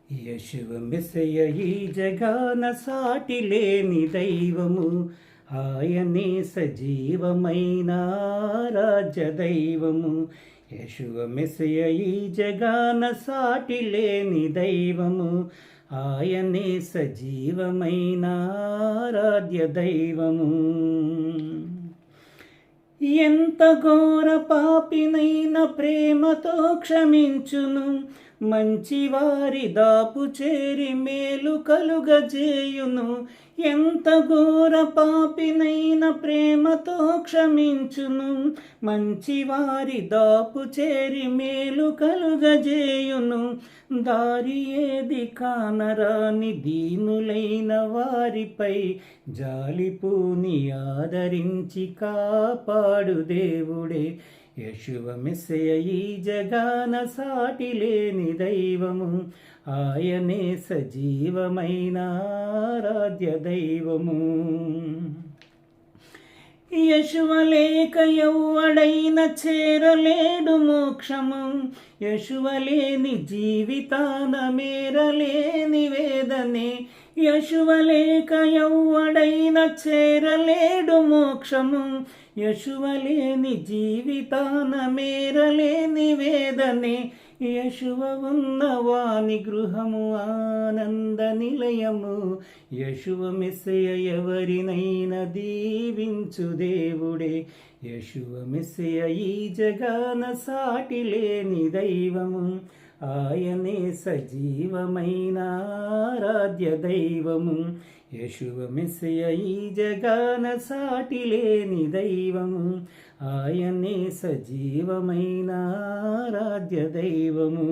యెషువ మెస్సయ ఈ జగాన సాటి లేని దైవము, ఆయనే సజీవమైన రాజ్య దైవము. యెషువ మెస్సయ ఈ జగాన సాటి లేని దైవము, ఆయనే సజీవమైన రాజ్య దైవము. ఎంత ఘోర పాపినైనా ప్రేమతో క్షమించును, మంచివారి దాపు చేరి మేలు కలుగజేయును. ఎంత ఘోర పాపినైనా ప్రేమతో క్షమించును, మంచివారి దాపు చేరి మేలు కలుగజేయును. దారి ఏది కానరాని దీనులైన వారిపై జాలిపూని ఆదరించి కాపాడు దేవుడే. యెషువ మెస్సయ ఈ జగాన సాటి లేని దైవము, ఆయనే సజీవమైన ఆరాధ్య దైవము. యెషువ లేక ఎవ్వడైన చేరలేడు మోక్షము, యెషువ లేని జీవితాన మేరలేని వేదనే. యెషువ లేక ఎవ్వడైన చేరలేడు మోక్షము, యెషువ లేని జీవితాన మేరలేని వేదనే. యెషువ ఉన్నవాని గృహము ఆనంద నిలయము, యెషువ మెస్సయ ఎవరినైనా దీవించు దేవుడే. యెషువ మెస్సయ ఈ జగాన సాటి లేని దైవము, ఆయనే సజీవమైన ఆరాధ్య దైవము. యెషువ మెస్సయ ఈ జగాన సాటి లేని దైవము, ఆయనే సజీవమైన ఆరాధ్య దైవము.